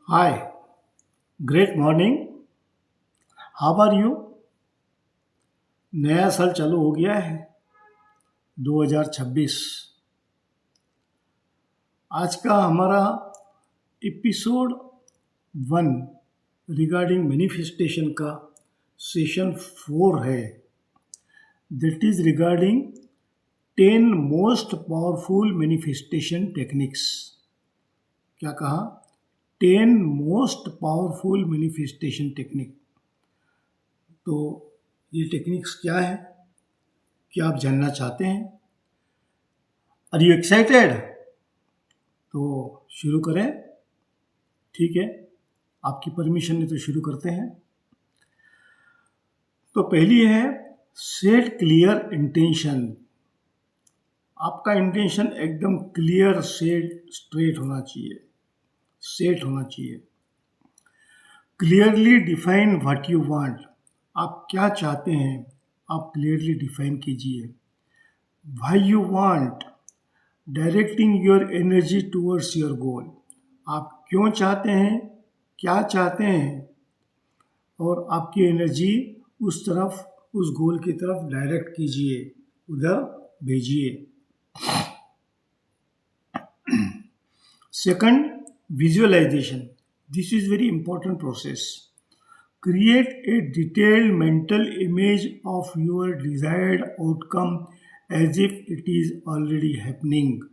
Hi, great morning. How are you? नया साल चालू हो गया है 2026। आज का हमारा एपिसोड 1 रिगार्डिंग मैनिफेस्टेशन का सेशन 4 है। That is regarding 10 most powerful manifestation techniques. क्या कहा? 10 मोस्ट पावरफुल मैनिफेस्टेशन टेक्निक। तो ये टेक्निक्स क्या है? क्या आप जानना चाहते हैं? Are you excited? तो शुरू करें। ठीक है, आपकी परमिशन है तो शुरू करते हैं। तो पहली है सेट क्लियर इंटेंशन। आपका इंटेंशन एकदम क्लियर सेट स्ट्रेट होना चाहिए, सेट होना चाहिए। Clearly define what you want. आप क्या चाहते हैं आप क्लियरली डिफाइन कीजिए। Why you want, directing your energy towards your goal. आप क्यों चाहते हैं, क्या चाहते हैं, और आपकी एनर्जी उस तरफ, उस गोल की तरफ डायरेक्ट कीजिए, उधर भेजिए। Second, visualization. This is very important process. Create a detailed mental image of your desired outcome as if it is already happening.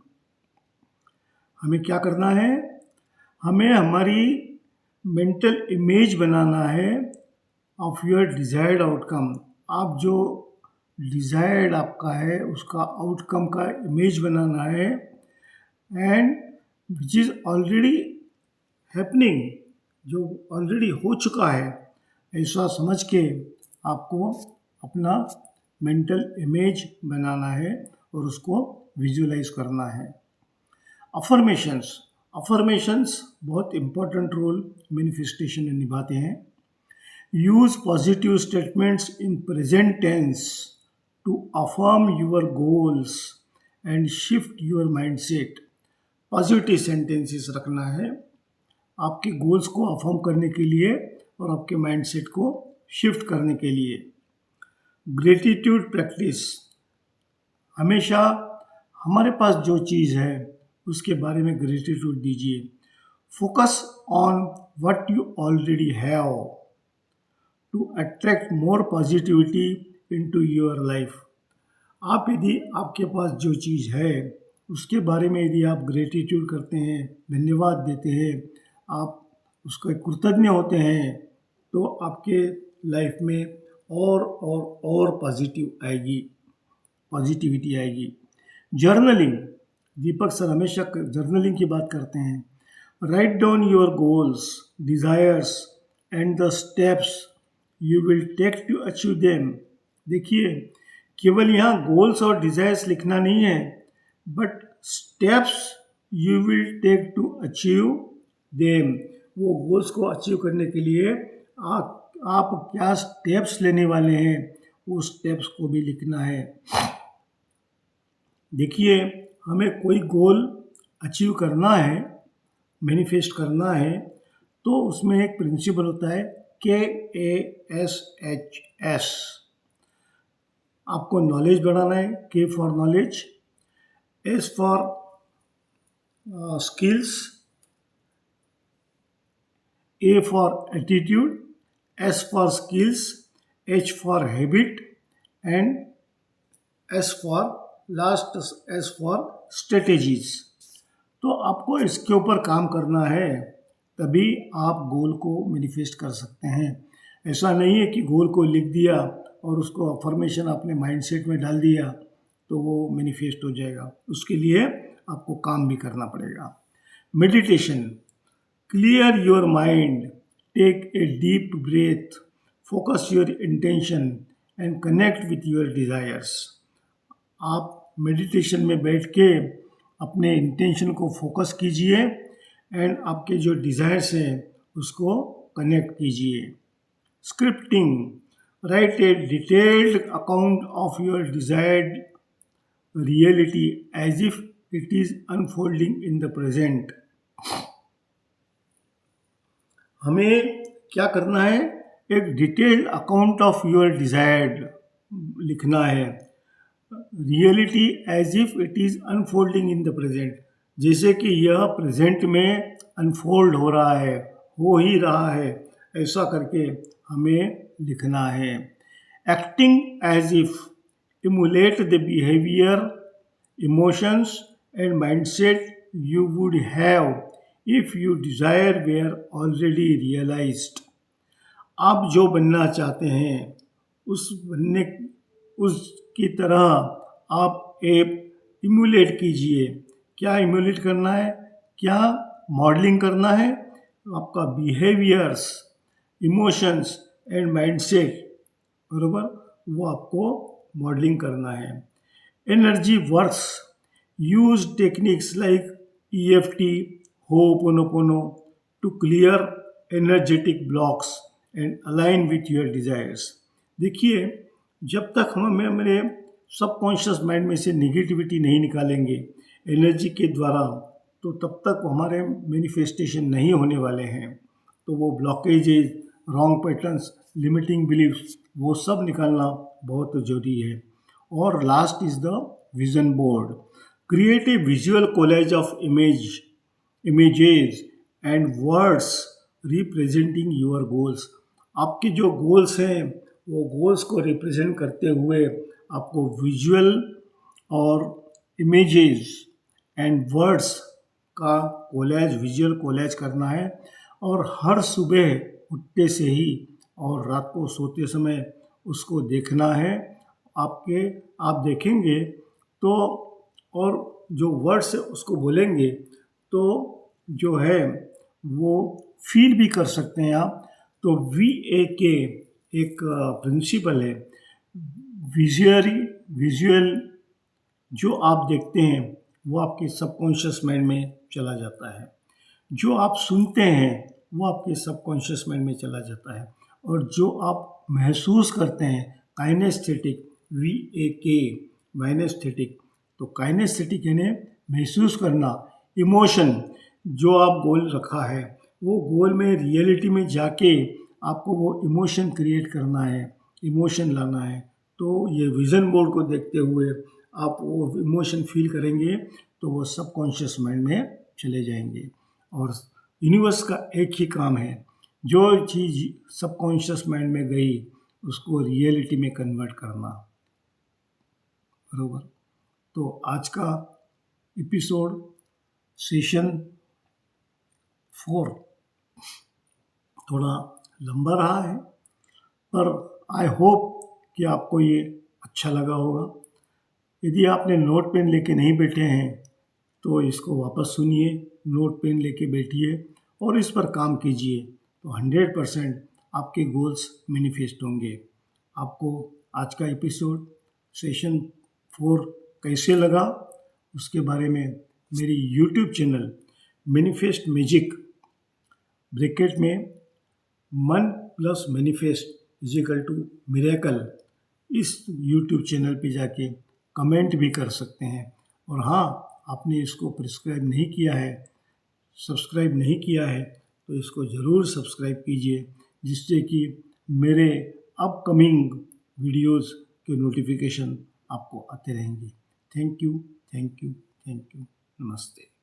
हमें क्या करना है? हमें हमारी मेंटल इमेज बनाना है ऑफ योर डिज़ायर्ड आउटकम। आप जो डिज़ायर्ड आपका है उसका आउटकम का इमेज बनाना है, and which is already happening, जो ऑलरेडी हो चुका है, ऐसा समझ के आपको अपना मेंटल इमेज बनाना है और उसको विजुअलाइज करना है। अफर्मेशंस। अफर्मेशंस बहुत इम्पोर्टेंट रोल मैनिफेस्टेशन में निभाते हैं। Use positive statements in present tense to affirm your goals and shift your mindset. Positive sentences रखना है आपके गोल्स को अफर्म करने के लिए और आपके माइंडसेट को शिफ्ट करने के लिए। Gratitude practice. हमेशा हमारे पास जो चीज़ है उसके बारे में ग्रेटिट्यूड दीजिए। Focus on what you already have to attract more positivity into your life. आप यदि आपके पास जो चीज़ है उसके बारे में यदि आप ग्रेटिट्यूड करते हैं, धन्यवाद देते हैं, आप उसके कृतज्ञ होते हैं, तो आपके लाइफ में और पॉजिटिव आएगी, पॉजिटिविटी आएगी। जर्नलिंग। दीपक सर हमेशा जर्नलिंग की बात करते हैं। Write down your goals, desires and the steps you will take to achieve them. देखिए, केवल यहाँ गोल्स और डिज़ायर्स लिखना नहीं है, but steps you will take to achieve them. वो गोल्स को अचीव करने के लिए आप क्या स्टेप्स लेने वाले हैं, वो स्टेप्स को भी लिखना है। देखिए, हमें कोई गोल अचीव करना है, मैनिफेस्ट करना है, तो उसमें एक प्रिंसिपल होता है KASHS। आपको नॉलेज बढ़ाना है, K for knowledge, S for skills, A for attitude, S for skills, H for habit, and S for last, S for strategies. तो आपको इसके ऊपर काम करना है, तभी आप गोल को मैनिफेस्ट कर सकते हैं। ऐसा नहीं है कि गोल को लिख दिया और उसको अफर्मेशन अपने माइंडसेट में डाल दिया तो वो मैनिफेस्ट हो जाएगा। उसके लिए आपको काम भी करना पड़ेगा। Meditation. Clear your mind, take a deep breath, focus your intention and connect with your desires. आप मेडिटेशन में बैठ के अपने इंटेंशन को फोकस कीजिए एंड आपके जो डिज़ायर्स हैं उसको कनेक्ट कीजिए। Scripting. Write a detailed account of your desired reality as if it is unfolding in the present. हमें क्या करना है, एक detailed account of your desired लिखना है। Reality as if it is unfolding in the present, जैसे कि यह प्रेजेंट में अनफोल्ड हो रहा है, हो ही रहा है, ऐसा करके हमें लिखना है। Acting as if emulate the behaviour, emotions and mindset you would have if your desire were already realized। आप जो बनना चाहते हैं उस बनने उसकी तरह आप एक इमुलेट कीजिए। क्या इमुलेट करना है, क्या मॉडलिंग करना है, आपका बिहेवियर्स, इमोशंस एंड माइंडसेट, बरोबर, वो आपको मॉडलिंग करना है। Energy works, use techniques like EFT, Ho'oponopono to clear energetic blocks and align with your desires। देखिए, जब तक हम हमारे सबकॉन्शियस माइंड में से नेगेटिविटी नहीं निकालेंगे एनर्जी के द्वारा, तो तब तक हमारे मैनिफेस्टेशन नहीं होने वाले हैं। तो वो ब्लॉकेजेज, रॉन्ग पैटर्न्स, लिमिटिंग बिलीव्स, वो सब निकालना बहुत ज़रूरी है। और last is the vision board. Create a visual collage of images and words representing your goals। आपके जो गोल्स हैं वो गोल्स को रिप्रेजेंट करते हुए आपको विजुअल और इमेजेस एंड वर्ड्स का कोलैज, विजुअल कोलैज करना है। और हर सुबह उठते से ही और रात को सोते समय उसको देखना है। आप देखेंगे तो, और जो वर्ड्स है उसको बोलेंगे तो जो है वो फील भी कर सकते हैं आप। तो VAK एक प्रिंसिपल है, विजुअल जो आप देखते हैं वो आपके सबकॉन्शियस माइंड में चला जाता है, जो आप सुनते हैं वो आपके सबकॉन्शियस माइंड में चला जाता है, और जो आप महसूस करते हैं काइनेस्थेटिक, VAK काइनेस्थेटिक। तो काइनेस्थेटिक यानी महसूस करना, इमोशन, जो आप गोल रखा है वो गोल में रियलिटी में जाके आपको वो इमोशन क्रिएट करना है, इमोशन लाना है। तो ये विज़न बोर्ड को देखते हुए आप वो इमोशन फील करेंगे तो वो सबकॉन्शियस माइंड में चले जाएंगे। और यूनिवर्स का एक ही काम है, जो चीज़ सबकॉन्शियस माइंड में गई उसको रियलिटी में कन्वर्ट करना, बरोबर। तो आज का एपिसोड सेशन 4 थोड़ा लंबा रहा है, पर आई होप कि आपको ये अच्छा लगा होगा। यदि आपने नोट पेन लेके नहीं बैठे हैं तो इसको वापस सुनिए, नोट पेन लेके बैठिए और इस पर काम कीजिए, तो 100% आपके गोल्स मैनिफेस्ट होंगे। आपको आज का एपिसोड सेशन 4 कैसे लगा उसके बारे में मेरी YouTube channel manifest magic bracket में मन plus manifest is equal to miracle, इस यूट्यूब चैनल पे जाके कमेंट भी कर सकते हैं। और हाँ, आपने इसको सब्सक्राइब नहीं किया है तो इसको ज़रूर सब्सक्राइब कीजिए, जिससे कि मेरे अपकमिंग वीडियोस के नोटिफिकेशन आपको आते रहेंगे। Thank you, thank you, thank you. नमस्ते।